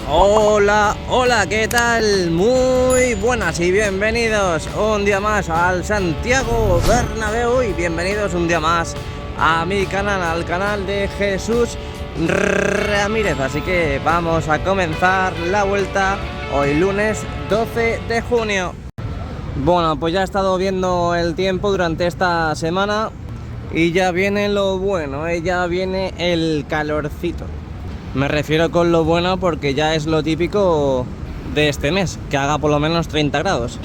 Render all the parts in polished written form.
Hola, hola, ¿qué tal? Muy buenas y bienvenidos un día más al Santiago Bernabéu y bienvenidos un día más a mi canal, al canal de Jesús Ramírez. Así que vamos a comenzar la vuelta hoy lunes 12 de junio. Bueno, pues ya he estado viendo el tiempo durante esta semana y ya viene lo bueno, ya viene el calorcito. Me refiero con lo bueno porque ya es lo típico de este mes, que haga por lo menos 30 grados.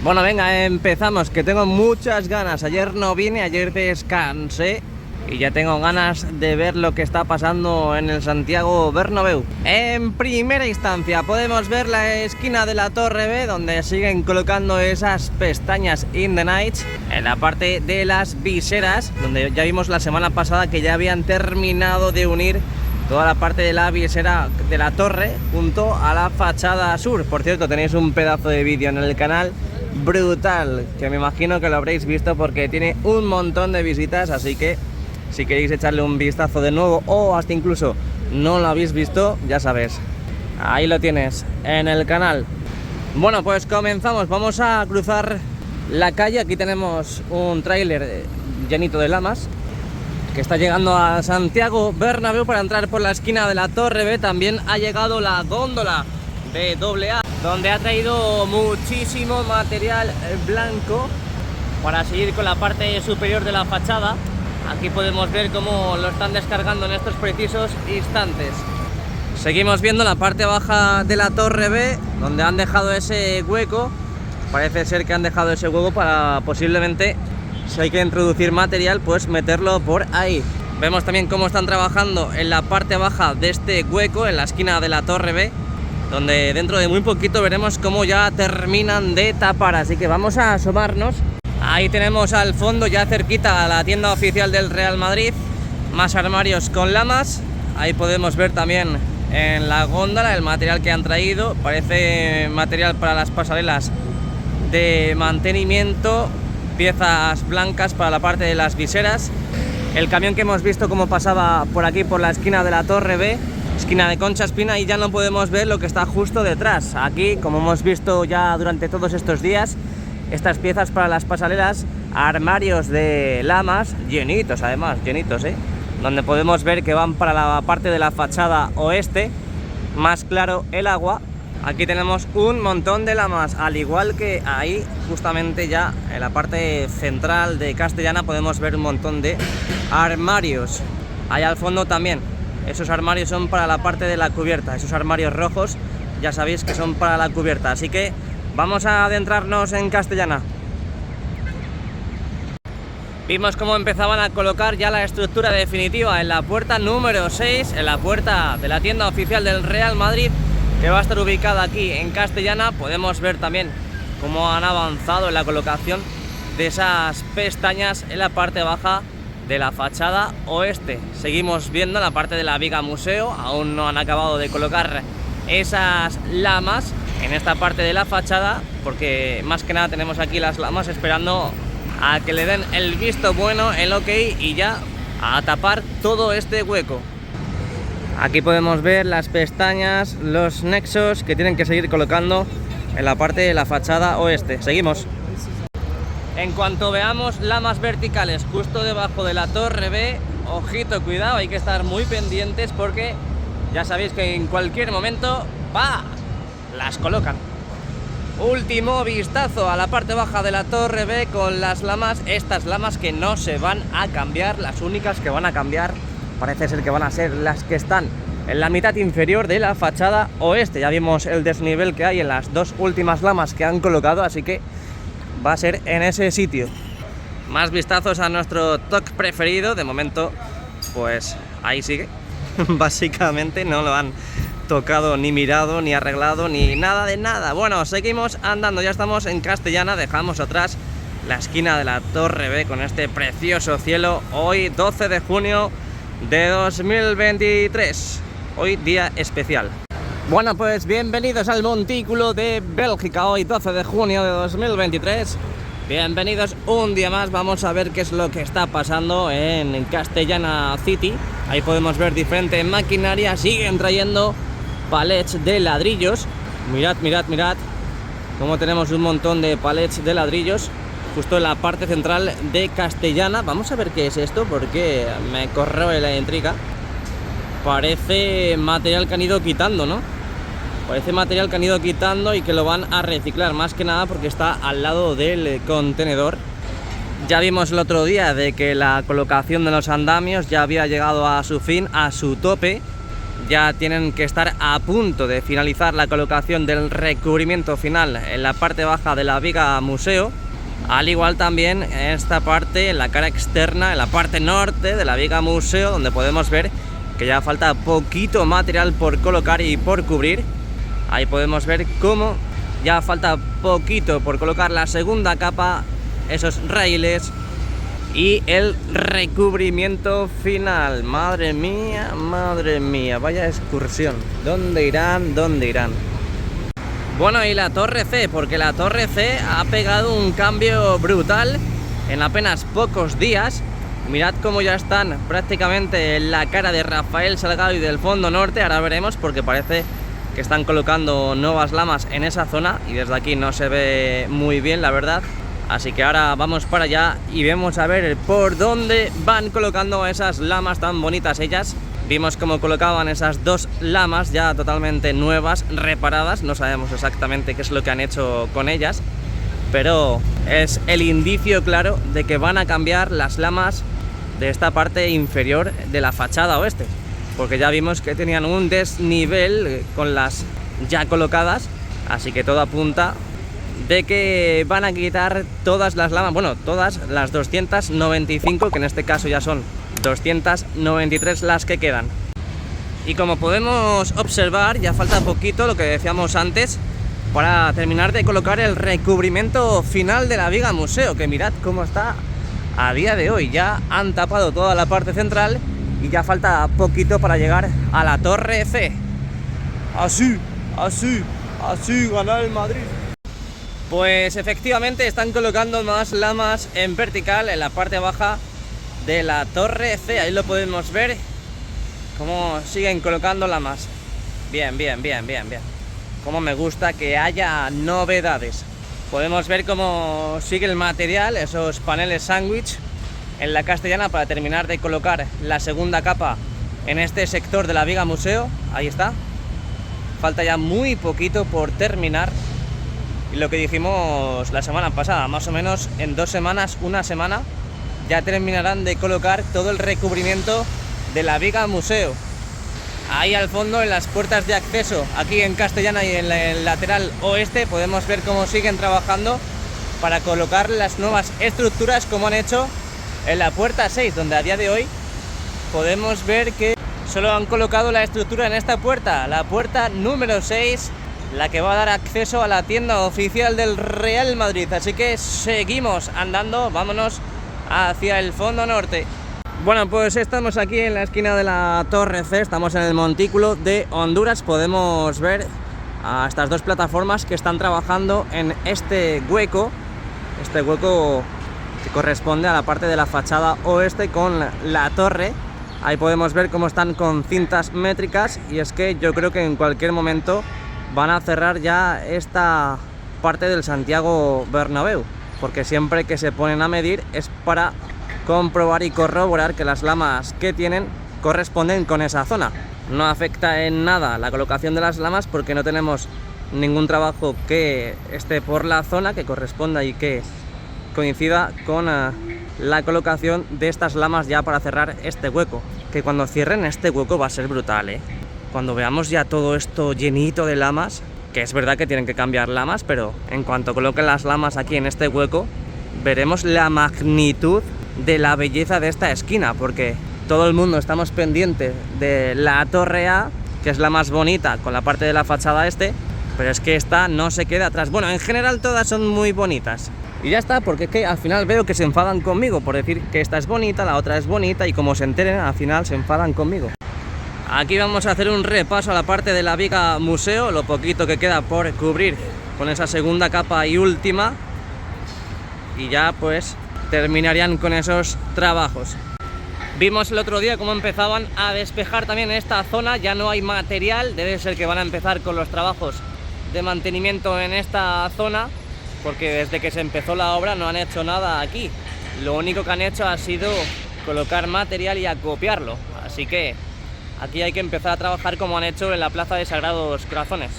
Bueno, venga, empezamos, que tengo muchas ganas. Ayer no vine, ayer descansé y ya tengo ganas de ver lo que está pasando en el Santiago Bernabéu. En primera instancia podemos ver la esquina de la Torre B, donde siguen colocando esas pestañas in the night. En la parte de las viseras, donde ya vimos la semana pasada que ya habían terminado de unir toda la parte de la visera de la torre junto a la fachada sur. Por cierto, tenéis un pedazo de vídeo en el canal brutal, que me imagino que lo habréis visto porque tiene un montón de visitas, así que si queréis echarle un vistazo de nuevo o hasta incluso no lo habéis visto, ya sabes, ahí lo tienes en el canal. Bueno, pues comenzamos, vamos a cruzar la calle. Aquí tenemos un tráiler llenito de lamas que está llegando a Santiago Bernabéu para entrar por la esquina de la Torre B. También ha llegado la góndola de AA, donde ha traído muchísimo material blanco para seguir con la parte superior de la fachada. Aquí podemos ver cómo lo están descargando en estos precisos instantes. Seguimos viendo la parte baja de la Torre B, donde han dejado ese hueco. Parece ser que han dejado ese hueco para posiblemente, si hay que introducir material, pues meterlo por ahí. Vemos también cómo están trabajando en la parte baja de este hueco, en la esquina de la Torre B, donde dentro de muy poquito veremos cómo ya terminan de tapar. Así que vamos a asomarnos. Ahí tenemos al fondo, ya cerquita, a la tienda oficial del Real Madrid, más armarios con lamas. Ahí podemos ver también en la góndola el material que han traído. Parece material para las pasarelas de mantenimiento, piezas blancas para la parte de las viseras. El camión que hemos visto como pasaba por aquí, por la esquina de la Torre B, esquina de Concha Espina, y ya no podemos ver lo que está justo detrás. Aquí, como hemos visto ya durante todos estos días, estas piezas para las pasarelas, armarios de lamas, llenitos además, llenitos, donde podemos ver que van para la parte de la fachada oeste, más claro el agua. Aquí tenemos un montón de lamas, al igual que ahí, justamente ya en la parte central de Castellana, podemos ver un montón de armarios. Ahí al fondo también, esos armarios son para la parte de la cubierta, esos armarios rojos, ya sabéis que son para la cubierta. Así que vamos a adentrarnos en Castellana. Vimos cómo empezaban a colocar ya la estructura definitiva en la puerta número 6, en la puerta de la tienda oficial del Real Madrid, que va a estar ubicada aquí en Castellana. Podemos ver también cómo han avanzado en la colocación de esas pestañas en la parte baja de la fachada oeste. Seguimos viendo la parte de la viga museo, aún no han acabado de colocar esas lamas en esta parte de la fachada, porque más que nada tenemos aquí las lamas esperando a que le den el visto bueno, el ok, y ya a tapar todo este hueco. Aquí podemos ver las pestañas, los nexos que tienen que seguir colocando en la parte de la fachada oeste. Seguimos. En cuanto veamos lamas verticales justo debajo de la Torre B, ojito, cuidado, hay que estar muy pendientes porque ya sabéis que en cualquier momento las colocan. Último vistazo a la parte baja de la Torre B con las lamas, estas lamas que no se van a cambiar. Las únicas que van a cambiar parece ser que van a ser las que están en la mitad inferior de la fachada oeste. Ya vimos el desnivel que hay en las dos últimas lamas que han colocado, así que va a ser en ese sitio. Más vistazos a nuestro toque preferido. De momento, pues ahí sigue. Básicamente no lo han tocado, ni mirado, ni arreglado, ni nada de nada. Bueno, seguimos andando, ya estamos en Castellana. Dejamos atrás la esquina de la Torre B con este precioso cielo. Hoy 12 de junio de 2023, hoy día especial. Bueno, pues bienvenidos al Montículo de Bélgica, hoy 12 de junio de 2023. Bienvenidos un día más. Vamos a ver qué es lo que está pasando en Castellana City. Ahí podemos ver diferente maquinaria. Siguen trayendo palets de ladrillos. Mirad, mirad, mirad cómo tenemos un montón de palets de ladrillos justo en la parte central de Castellana. Vamos a ver qué es esto porque me corroe la intriga. Parece material que han ido quitando, ¿no? Parece material que han ido quitando y que lo van a reciclar, más que nada porque está al lado del contenedor. Ya vimos el otro día de que la colocación de los andamios ya había llegado a su fin, a su tope. Ya tienen que estar a punto de finalizar la colocación del recubrimiento final en la parte baja de la viga museo. Al igual también en esta parte, en la cara externa, en la parte norte de la viga museo, donde podemos ver que ya falta poquito material por colocar y por cubrir. Ahí podemos ver cómo ya falta poquito por colocar la segunda capa, esos raíles y el recubrimiento final. Madre mía, vaya excursión. ¿Dónde irán? ¿Dónde irán? Bueno, y la Torre C, porque la Torre C ha pegado un cambio brutal en apenas pocos días. Mirad cómo ya están prácticamente en la cara de Rafael Salgado y del fondo norte. Ahora veremos porque parece que están colocando nuevas lamas en esa zona y desde aquí no se ve muy bien, la verdad. Así que ahora vamos para allá y vemos a ver por dónde van colocando esas lamas tan bonitas ellas. Vimos cómo colocaban esas dos lamas ya totalmente nuevas, reparadas. No sabemos exactamente qué es lo que han hecho con ellas, pero es el indicio claro de que van a cambiar las lamas de esta parte inferior de la fachada oeste, porque ya vimos que tenían un desnivel con las ya colocadas, así que todo apunta de que van a quitar todas las lamas, bueno, todas las 295, que en este caso ya son 293 las que quedan. Y como podemos observar, ya falta poquito, lo que decíamos antes, para terminar de colocar el recubrimiento final de la viga museo, que mirad cómo está a día de hoy. Ya han tapado toda la parte central y ya falta poquito para llegar a la Torre C. Así gana el Madrid. Pues efectivamente están colocando más lamas en vertical en la parte baja de la Torre C. Ahí lo podemos ver cómo siguen colocando lamas. Bien. Como me gusta que haya novedades. Podemos ver cómo sigue el material, esos paneles sándwich en la Castellana para terminar de colocar la segunda capa en este sector de la viga museo. Ahí está. Falta ya muy poquito por terminar. Y lo que dijimos la semana pasada, más o menos en 2 semanas, una semana, ya terminarán de colocar todo el recubrimiento de la viga museo. Ahí al fondo, en las puertas de acceso, aquí en Castellana y en el lateral oeste, podemos ver cómo siguen trabajando para colocar las nuevas estructuras, como han hecho en la puerta 6, donde a día de hoy podemos ver que solo han colocado la estructura en esta puerta, la puerta número 6, la que va a dar acceso a la tienda oficial del Real Madrid. Así que seguimos andando, vámonos hacia el fondo norte. Bueno, pues estamos aquí en la esquina de la Torre C, estamos en el montículo de Honduras. Podemos ver a estas dos plataformas que están trabajando en este hueco que corresponde a la parte de la fachada oeste con la torre. Ahí podemos ver cómo están con cintas métricas, y es que yo creo que en cualquier momento van a cerrar ya esta parte del Santiago Bernabéu, porque siempre que se ponen a medir es para comprobar y corroborar que las lamas que tienen corresponden con esa zona. No afecta en nada la colocación de las lamas porque no tenemos ningún trabajo que esté por la zona que corresponda y que coincida con la colocación de estas lamas ya para cerrar este hueco. Que cuando cierren este hueco va a ser brutal, ¿eh? Cuando veamos ya todo esto llenito de lamas, que es verdad que tienen que cambiar lamas, pero en cuanto coloquen las lamas aquí en este hueco, veremos la magnitud de la belleza de esta esquina, porque todo el mundo estamos pendientes de la Torre A, que es la más bonita con la parte de la fachada este, pero es que esta no se queda atrás. Bueno, en general todas son muy bonitas. Y ya está, porque es que al final veo que se enfadan conmigo por decir que esta es bonita, la otra es bonita, y como se enteren, al final se enfadan conmigo. Aquí vamos a hacer un repaso a la parte de la viga museo, lo poquito que queda por cubrir con esa segunda capa y última, y ya pues terminarían con esos trabajos. Vimos el otro día cómo empezaban a despejar también esta zona, ya no hay material, debe ser que van a empezar con los trabajos de mantenimiento en esta zona, porque desde que se empezó la obra no han hecho nada aquí. Lo único que han hecho ha sido colocar material y acopiarlo, así que aquí hay que empezar a trabajar como han hecho en la Plaza de Sagrados Corazones.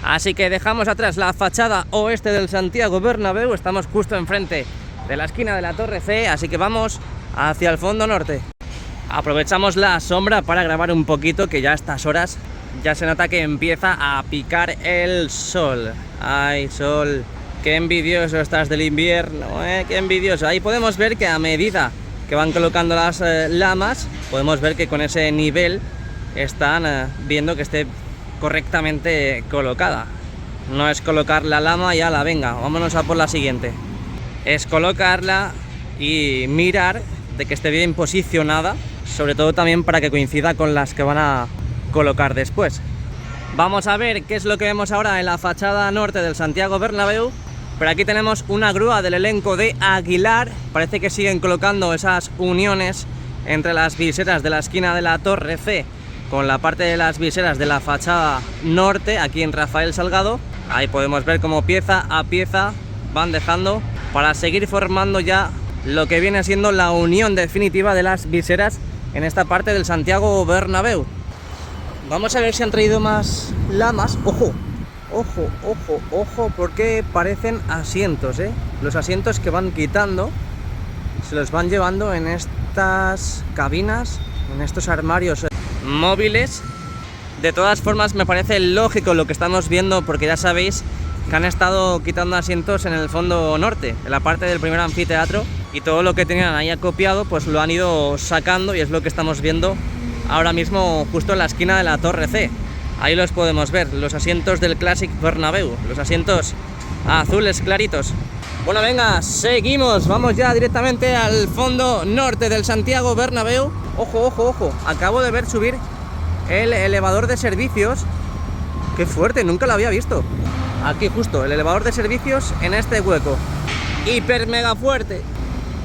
Así que dejamos atrás la fachada oeste del Santiago Bernabéu, estamos justo enfrente de la esquina de la Torre C, así que vamos hacia el fondo norte. Aprovechamos la sombra para grabar un poquito, que ya a estas horas ya se nota que empieza a picar el sol. ¡Ay, sol! ¡Qué envidioso estás del invierno! ¡Qué envidioso! Ahí podemos ver que a medida que van colocando las lamas, podemos ver que con ese nivel están viendo que esté correctamente colocada. No es colocar la lama y ala, venga, vámonos a por la siguiente. Es colocarla y mirar de que esté bien posicionada, sobre todo también para que coincida con las que van a colocar después. Vamos a ver qué es lo que vemos ahora en la fachada norte del Santiago Bernabéu. Por aquí tenemos una grúa del elenco de Aguilar, parece que siguen colocando esas uniones entre las viseras de la esquina de la Torre C con la parte de las viseras de la fachada norte, aquí en Rafael Salgado. Ahí podemos ver cómo pieza a pieza van dejando para seguir formando ya lo que viene siendo la unión definitiva de las viseras en esta parte del Santiago Bernabéu. Vamos a ver si han traído más lamas. ¡Ojo! Ojo, ojo, ojo, porque parecen asientos, ¿eh? Los asientos que van quitando se los van llevando en estas cabinas, en estos armarios móviles. De todas formas me parece lógico lo que estamos viendo, porque ya sabéis que han estado quitando asientos en el fondo norte, en la parte del primer anfiteatro, y todo lo que tenían ahí acopiado pues lo han ido sacando, y es lo que estamos viendo ahora mismo justo en la esquina de la Torre C. Ahí los podemos ver, los asientos del Classic Bernabéu, los asientos azules claritos. Bueno, venga, seguimos, vamos ya directamente al fondo norte del Santiago Bernabéu. Ojo, ojo, ojo, acabo de ver subir el elevador de servicios. Qué fuerte, nunca lo había visto. Aquí justo, el elevador de servicios en este hueco. Hiper mega fuerte.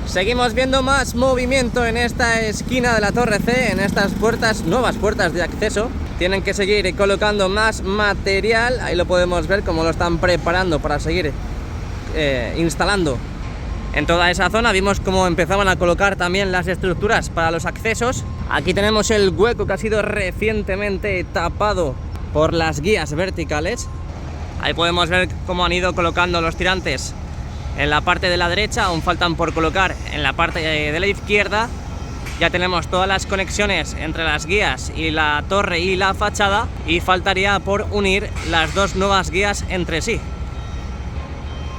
Seguimos viendo más movimiento en esta esquina de la Torre C, en estas puertas, nuevas puertas de acceso. Tienen que seguir colocando más material, ahí lo podemos ver cómo lo están preparando para seguir instalando en toda esa zona. Vimos cómo empezaban a colocar también las estructuras para los accesos. Aquí tenemos el hueco que ha sido recientemente tapado por las guías verticales. Ahí podemos ver cómo han ido colocando los tirantes en la parte de la derecha, aún faltan por colocar en la parte de la izquierda. Ya tenemos todas las conexiones entre las guías y la torre y la fachada, y faltaría por unir las dos nuevas guías entre sí.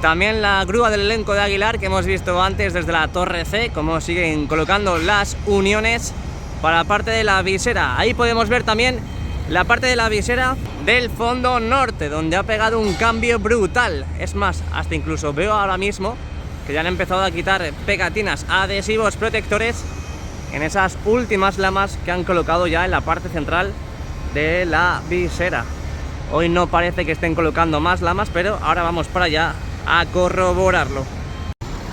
También la grúa del elenco de Aguilar, que hemos visto antes desde la Torre C, como siguen colocando las uniones para la parte de la visera. Ahí podemos ver también la parte de la visera del fondo norte, donde ha pegado un cambio brutal. Es más, hasta incluso veo ahora mismo que ya han empezado a quitar pegatinas, adhesivos protectores en esas últimas lamas que han colocado ya en la parte central de la visera. Hoy no parece que estén colocando más lamas, pero ahora vamos para allá a corroborarlo.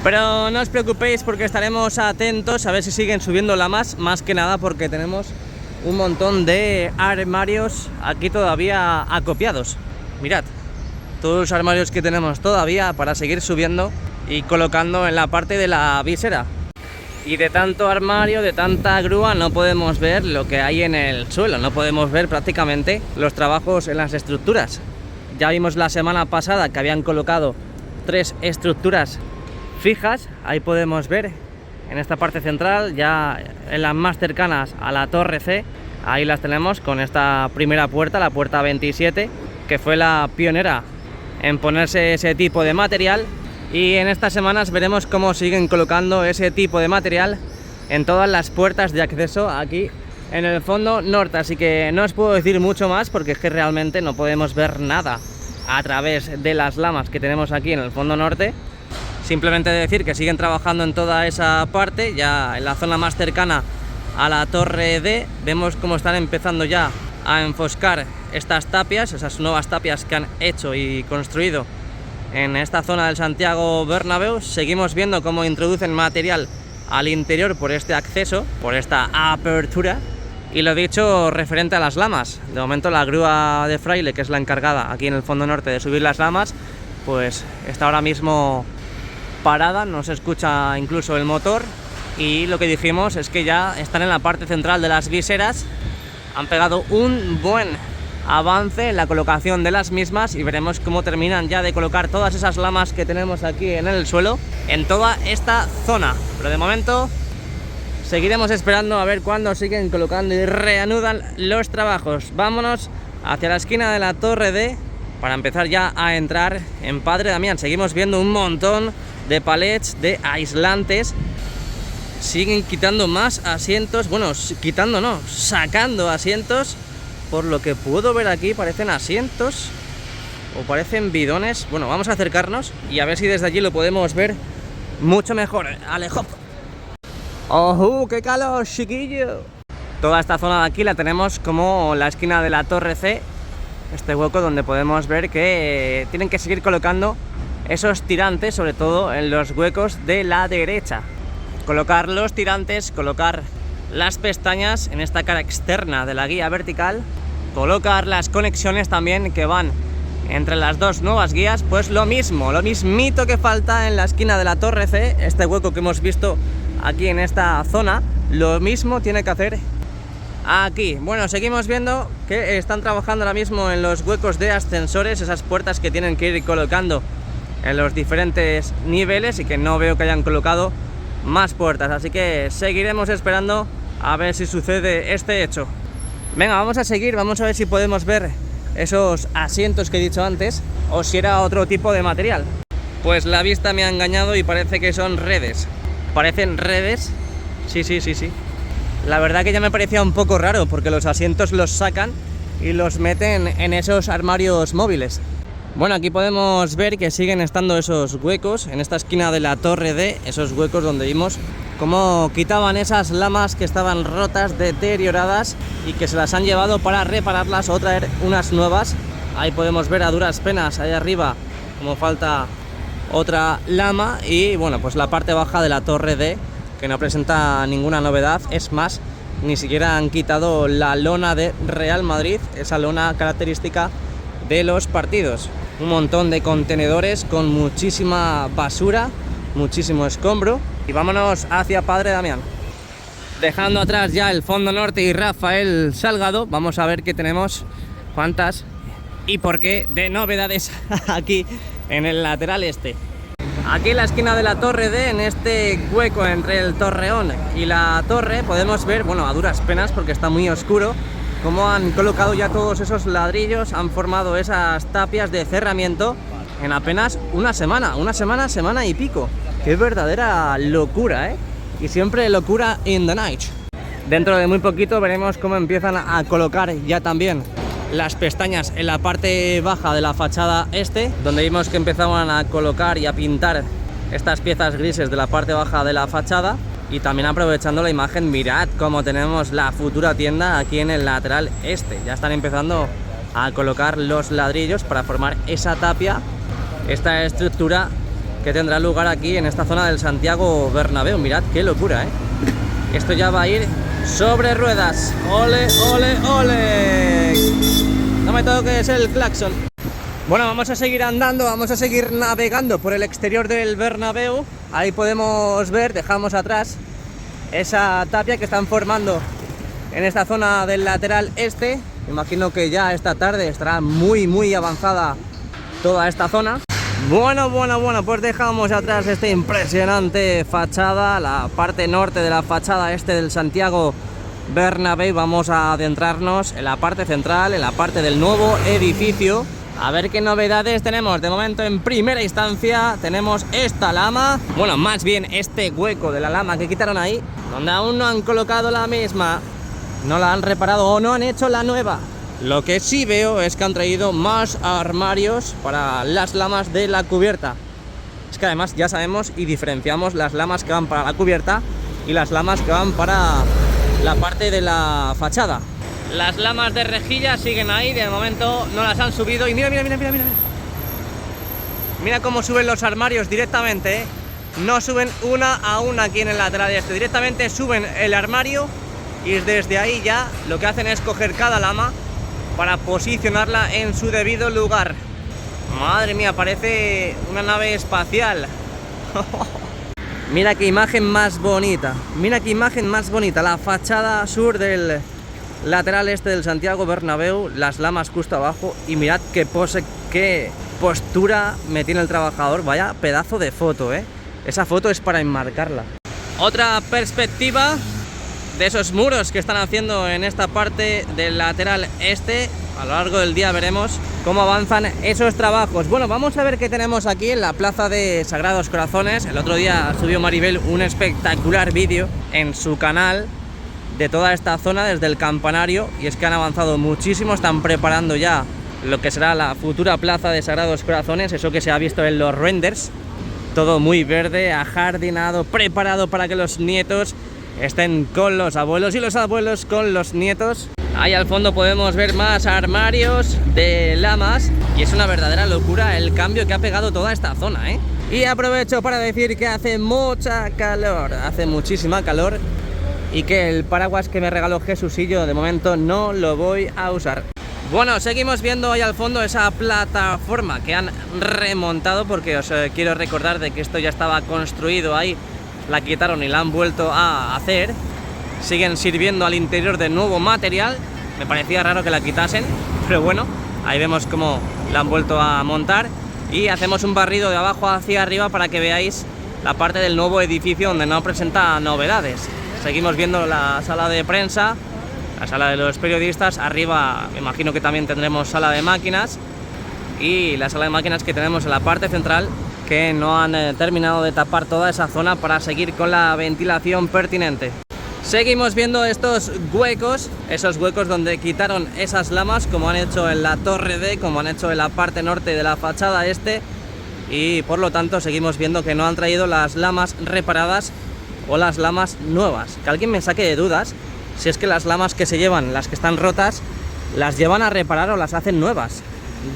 Pero no os preocupéis, porque estaremos atentos a ver si siguen subiendo lamas, más que nada porque tenemos un montón de armarios aquí todavía acopiados. Mirad, todos los armarios que tenemos todavía para seguir subiendo y colocando en la parte de la visera. Y de tanto armario, de tanta grúa, no podemos ver lo que hay en el suelo, no podemos ver prácticamente los trabajos en las estructuras. Ya vimos la semana pasada que habían colocado 3 estructuras fijas, ahí podemos ver en esta parte central, ya en las más cercanas a la Torre C, ahí las tenemos con esta primera puerta, la puerta 27, que fue la pionera en ponerse ese tipo de material. Y en estas semanas veremos cómo siguen colocando ese tipo de material en todas las puertas de acceso aquí en el fondo norte. Así que no os puedo decir mucho más, porque es que realmente no podemos ver nada a través de las lamas que tenemos aquí en el fondo norte. Simplemente decir que siguen trabajando en toda esa parte. Ya en la zona más cercana a la Torre D vemos cómo están empezando ya a enfoscar estas tapias, esas nuevas tapias que han hecho y construido en esta zona del Santiago Bernabéu. Seguimos viendo cómo introducen material al interior por este acceso, por esta apertura. Y lo dicho referente a las lamas, de momento la grúa de Fraile, que es la encargada aquí en el fondo norte de subir las lamas, pues está ahora mismo parada, no se escucha incluso el motor. Y lo que dijimos es que ya están en la parte central de las viseras, han pegado un buen avance en la colocación de las mismas y veremos cómo terminan ya de colocar todas esas lamas que tenemos aquí en el suelo en toda esta zona. Pero de momento seguiremos esperando a ver cuándo siguen colocando y reanudan los trabajos. Vámonos hacia la esquina de la Torre D para empezar ya a entrar en Padre Damián. Seguimos viendo un montón de palets, de aislantes. Siguen quitando más asientos, bueno, quitando no, sacando asientos. Por lo que puedo ver aquí parecen asientos o parecen bidones. Bueno, vamos a acercarnos y a ver si desde allí lo podemos ver mucho mejor. ¡Alejop! ¡Oh, qué calor, chiquillo! Toda esta zona de aquí la tenemos como la esquina de la Torre C. Este hueco donde podemos ver que tienen que seguir colocando esos tirantes, sobre todo en los huecos de la derecha. Colocar los tirantes, colocar las pestañas en esta cara externa de la guía vertical, colocar las conexiones también que van entre las dos nuevas guías, pues lo mismo, lo mismito que falta en la esquina de la Torre C, este hueco que hemos visto aquí en esta zona, lo mismo tiene que hacer aquí. Bueno, seguimos viendo que están trabajando ahora mismo en los huecos de ascensores, esas puertas que tienen que ir colocando en los diferentes niveles y que no veo que hayan colocado más puertas, así que seguiremos esperando a ver si sucede este hecho. Venga, vamos a seguir, vamos a ver si podemos ver esos asientos que he dicho antes o si era otro tipo de material. Pues la vista me ha engañado y parece que son redes. Parecen redes, sí. La verdad que ya me parecía un poco raro porque los asientos los sacan y los meten en esos armarios móviles. Bueno, aquí podemos ver que siguen estando esos huecos en esta esquina de la Torre D, esos huecos donde vimos cómo quitaban esas lamas que estaban rotas, deterioradas y que se las han llevado para repararlas o traer unas nuevas. Ahí podemos ver a duras penas, ahí arriba, como falta otra lama y bueno, pues la parte baja de la Torre D, que no presenta ninguna novedad, es más, ni siquiera han quitado la lona de Real Madrid, esa lona característica de los partidos. Un montón de contenedores con muchísima basura, muchísimo escombro. Y vámonos hacia Padre Damián. Dejando atrás ya el fondo norte y Rafael Salgado, vamos a ver qué tenemos, cuántas y por qué de novedades aquí en el lateral este. Aquí en la esquina de la Torre D, en este hueco entre el Torreón y la Torre, podemos ver, bueno, a duras penas porque está muy oscuro, cómo han colocado ya todos esos ladrillos, han formado esas tapias de cerramiento en apenas una semana y pico. ¡Qué verdadera locura, eh! Y siempre locura in the night. Dentro de muy poquito veremos cómo empiezan a colocar ya también las pestañas en la parte baja de la fachada este, donde vimos que empezaban a colocar y a pintar estas piezas grises de la parte baja de la fachada. Y también aprovechando la imagen, mirad cómo tenemos la futura tienda aquí en el lateral este. Ya están empezando a colocar los ladrillos para formar esa tapia, esta estructura que tendrá lugar aquí en esta zona del Santiago Bernabéu. Mirad qué locura, ¿eh? Esto ya va a ir sobre ruedas. ¡Ole, ole, ole! No me toques el claxon. Bueno, vamos a seguir andando, vamos a seguir navegando por el exterior del Bernabéu. Ahí podemos ver, dejamos atrás esa tapia que están formando en esta zona del lateral este. Me imagino que ya esta tarde estará muy avanzada toda esta zona. Bueno, pues dejamos atrás esta impresionante fachada, la parte norte de la fachada este del Santiago Bernabéu. Vamos a adentrarnos en la parte central, en la parte del nuevo edificio. A ver qué novedades tenemos. De momento, en primera instancia, tenemos esta lama. Bueno, más bien este hueco de la lama que quitaron ahí, donde aún no han colocado la misma. No la han reparado o no han hecho la nueva. Lo que sí veo es que han traído más armarios para las lamas de la cubierta. Es que además ya sabemos y diferenciamos las lamas que van para la cubierta y las lamas que van para la parte de la fachada. Las lamas de rejilla siguen ahí, de momento no las han subido. Y mira cómo suben los armarios directamente, ¿eh? no suben una a una aquí en el lateral este, directamente suben el armario y desde ahí ya lo que hacen es coger cada lama para posicionarla en su debido lugar. Madre mía, parece una nave espacial. Mira qué imagen más bonita, mira qué imagen más bonita, la fachada sur del lateral este del Santiago Bernabéu, las lamas justo abajo, y mirad qué pose, qué postura me tiene el trabajador. Vaya pedazo de foto, esa foto es para enmarcarla. Otra perspectiva de esos muros que están haciendo en esta parte del lateral este. A lo largo del día veremos cómo avanzan esos trabajos. Bueno, vamos a ver qué tenemos aquí en la plaza de Sagrados Corazones. El otro día subió Maribel un espectacular vídeo en su canal de toda esta zona desde el campanario, y es que han avanzado muchísimo, están preparando ya lo que será la futura plaza de Sagrados Corazones, eso que se ha visto en los renders, todo muy verde, ajardinado, preparado para que los nietos estén con los abuelos y los abuelos con los nietos. Ahí al fondo podemos ver más armarios de lamas y es una verdadera locura el cambio que ha pegado toda esta zona, Y aprovecho para decir que hace mucha calor, hace muchísima calor, y que el paraguas que me regaló Jesucillo de momento no lo voy a usar. Bueno, seguimos viendo ahí al fondo esa plataforma que han remontado, porque os quiero recordar de que esto ya estaba construido ahí, la quitaron y la han vuelto a hacer. Siguen sirviendo al interior de nuevo material, me parecía raro que la quitasen, pero bueno, ahí vemos cómo la han vuelto a montar, y hacemos un barrido de abajo hacia arriba para que veáis la parte del nuevo edificio donde no presenta novedades. Seguimos viendo la sala de prensa, la sala de los periodistas, arriba me imagino que también tendremos sala de máquinas, y la sala de máquinas que tenemos en la parte central, que no han terminado de tapar toda esa zona para seguir con la ventilación pertinente. Seguimos viendo estos huecos, esos huecos donde quitaron esas lamas, como han hecho en la torre D, como han hecho en la parte norte de la fachada este, y por lo tanto seguimos viendo que no han traído las lamas reparadas o las lamas nuevas. Que alguien me saque de dudas si es que las lamas que se llevan, las que están rotas, las llevan a reparar o las hacen nuevas.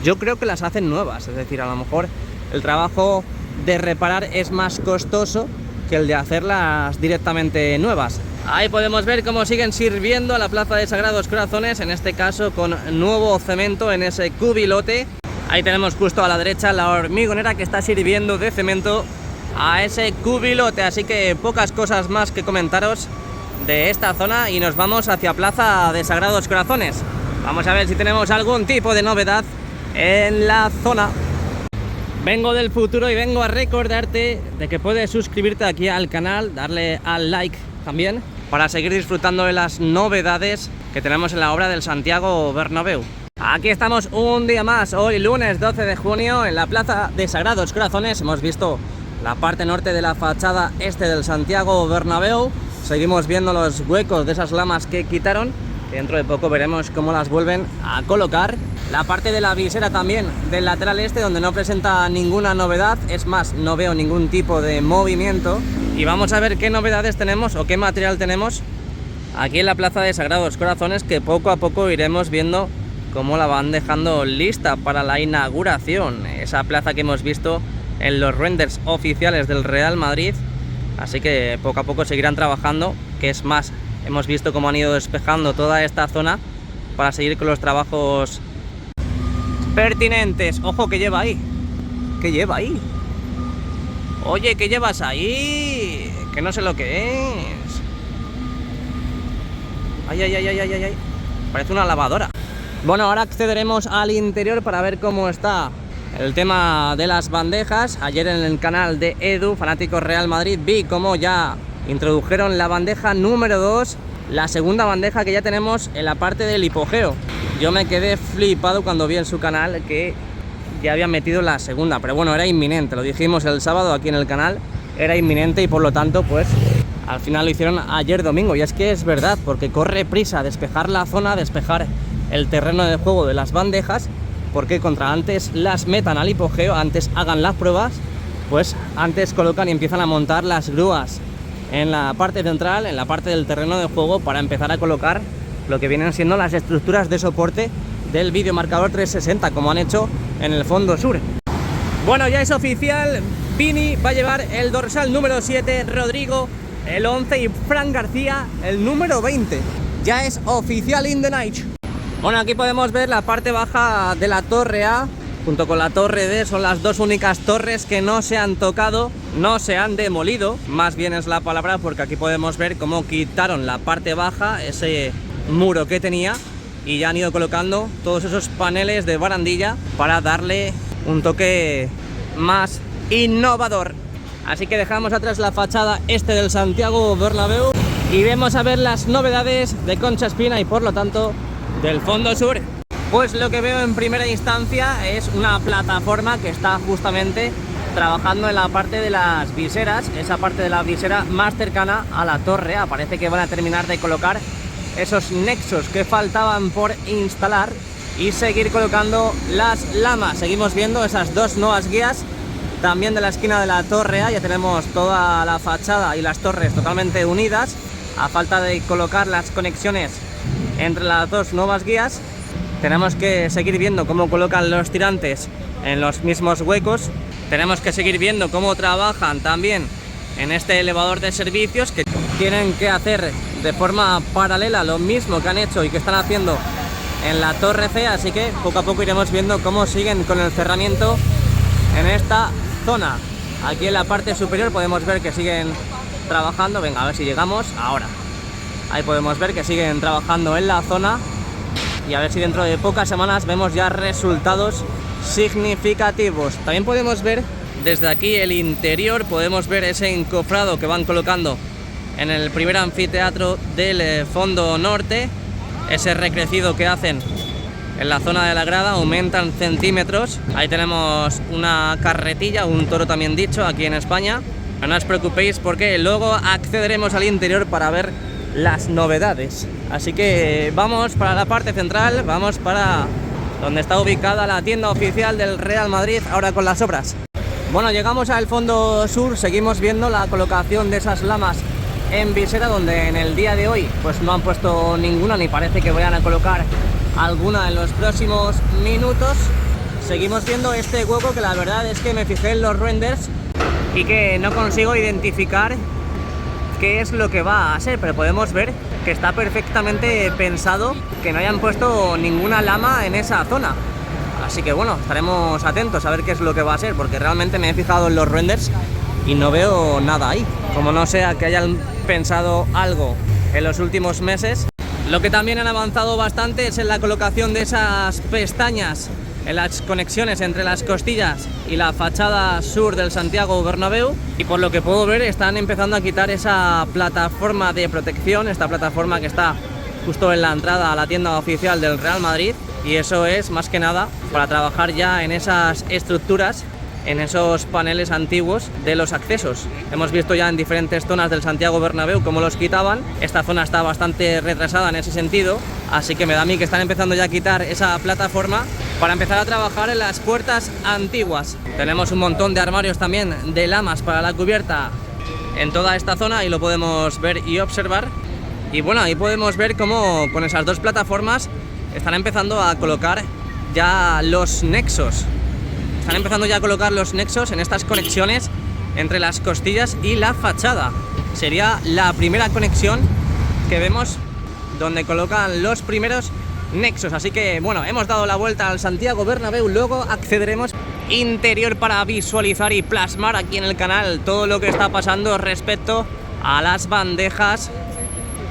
Yo creo que las hacen nuevas, es decir, a lo mejor el trabajo de reparar es más costoso que el de hacerlas directamente nuevas. Ahí podemos ver cómo siguen sirviendo a la plaza de Sagrados Corazones, en este caso con nuevo cemento en ese cubilote. Ahí tenemos justo a la derecha la hormigonera que está sirviendo de cemento a ese cubilote, así que pocas cosas más que comentaros de esta zona y nos vamos hacia Plaza de Sagrados Corazones. Vamos a ver si tenemos algún tipo de novedad en la zona. Vengo del futuro y vengo a recordarte de que puedes suscribirte aquí al canal, darle al like también, para seguir disfrutando de las novedades que tenemos en la obra del Santiago Bernabéu. Aquí estamos un día más, hoy lunes 12 de junio, en la Plaza de Sagrados Corazones. Hemos visto la parte norte de la fachada este del Santiago Bernabéu. Seguimos viendo los huecos de esas lamas que quitaron, que dentro de poco veremos cómo las vuelven a colocar. La parte de la visera también del lateral este, donde no presenta ninguna novedad, es más, no veo ningún tipo de movimiento. Y vamos a ver qué novedades tenemos o qué material tenemos aquí en la Plaza de Sagrados Corazones, que poco a poco iremos viendo cómo la van dejando lista para la inauguración. Esa plaza que hemos visto en los renders oficiales del Real Madrid. Así que poco a poco seguirán trabajando, que es más, hemos visto cómo han ido despejando toda esta zona para seguir con los trabajos pertinentes. Ojo, ¿qué lleva ahí? ¿Qué lleva ahí? Oye, ¿qué llevas ahí? Que no sé lo que es. Ay, ay, ay, ay, ay, ay. Parece una lavadora. Bueno, ahora accederemos al interior para ver cómo está el tema de las bandejas. Ayer en el canal de Edu, Fanáticos Real Madrid, vi cómo ya introdujeron la bandeja número 2, la segunda bandeja que ya tenemos en la parte del hipogeo. Yo me quedé flipado cuando vi en su canal que ya habían metido la segunda, pero bueno, era inminente, lo dijimos el sábado aquí en el canal, era inminente y por lo tanto pues al final lo hicieron ayer domingo. Y es que es verdad, porque corre prisa despejar la zona, despejar el terreno de juego de las bandejas, porque contra antes las metan al hipogeo, antes hagan las pruebas, pues antes colocan y empiezan a montar las grúas en la parte central, en la parte del terreno de juego, para empezar a colocar lo que vienen siendo las estructuras de soporte del videomarcador 360, como han hecho en el fondo sur. Bueno, ya es oficial, Vini va a llevar el dorsal número 7, Rodrigo el 11 y Fran García el número 20. Ya es oficial in the night. Bueno, aquí podemos ver la parte baja de la torre A junto con la torre D. Son las dos únicas torres que no se han tocado, no se han demolido, más bien es la palabra, porque aquí podemos ver cómo quitaron la parte baja, ese muro que tenía, y ya han ido colocando todos esos paneles de barandilla para darle un toque más innovador. Así que dejamos atrás la fachada este del Santiago Bernabéu y vemos a ver las novedades de Concha Espina y por lo tanto del Fondo Sur. Pues lo que veo en primera instancia es una plataforma que está justamente trabajando en la parte de las viseras, esa parte de la visera más cercana a la torre A. Parece que van a terminar de colocar esos nexos que faltaban por instalar y seguir colocando las lamas. Seguimos viendo esas dos nuevas guías también de la esquina de la torre A. Ya tenemos toda la fachada y las torres totalmente unidas, a falta de colocar las conexiones entre las dos nuevas guías. Tenemos que seguir viendo cómo colocan los tirantes en los mismos huecos. Tenemos que seguir viendo cómo trabajan también en este elevador de servicios, que tienen que hacer de forma paralela lo mismo que han hecho y que están haciendo en la torre C. Así que poco a poco iremos viendo cómo siguen con el cerramiento en esta zona. Aquí en la parte superior podemos ver que siguen trabajando. Venga, a ver si llegamos ahora. Ahí podemos ver que siguen trabajando en la zona y a ver si dentro de pocas semanas vemos ya resultados significativos. También podemos ver desde aquí el interior, podemos ver ese encofrado que van colocando en el primer anfiteatro del fondo norte, ese recrecido que hacen en la zona de la grada, aumentan centímetros. Ahí tenemos una carretilla, un toro también dicho, aquí en España. No os preocupéis porque luego accederemos al interior para ver las novedades. Así que vamos para la parte central, vamos para donde está ubicada la tienda oficial del Real Madrid, ahora con las obras. Bueno, llegamos al fondo sur, seguimos viendo la colocación de esas lamas en visera, donde en el día de hoy pues no han puesto ninguna, ni parece que vayan a colocar alguna en los próximos minutos. Seguimos viendo este hueco que la verdad es que me fijé en los renders y que no consigo identificar qué es lo que va a ser, pero podemos ver que está perfectamente pensado que no hayan puesto ninguna lama en esa zona. Así que bueno, estaremos atentos a ver qué es lo que va a ser, porque realmente me he fijado en los renders y no veo nada ahí. Como no sea que hayan pensado algo en los últimos meses. Lo que también han avanzado bastante es en la colocación de esas pestañas en las conexiones entre las costillas y la fachada sur del Santiago Bernabéu, y por lo que puedo ver están empezando a quitar esa plataforma de protección, esta plataforma que está justo en la entrada a la tienda oficial del Real Madrid, y eso es más que nada para trabajar ya en esas estructuras, en esos paneles antiguos de los accesos. Hemos visto ya en diferentes zonas del Santiago Bernabéu cómo los quitaban. Esta zona está bastante retrasada en ese sentido, así que me da a mí que están empezando ya a quitar esa plataforma para empezar a trabajar en las puertas antiguas. Tenemos un montón de armarios también de lamas para la cubierta en toda esta zona y lo podemos ver y observar. Y bueno, ahí podemos ver cómo con esas dos plataformas están empezando a colocar ya los nexos. Están empezando ya a colocar los nexos en estas conexiones entre las costillas y la fachada. Sería la primera conexión que vemos donde colocan los primeros nexos. Así que bueno, hemos dado la vuelta al Santiago Bernabéu, luego accederemos interior para visualizar y plasmar aquí en el canal todo lo que está pasando respecto a las bandejas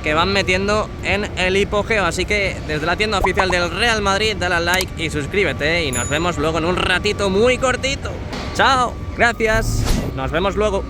que van metiendo en el hipogeo. Así que desde la tienda oficial del Real Madrid dale al like y suscríbete, y nos vemos luego en un ratito muy cortito. Chao, gracias, nos vemos luego.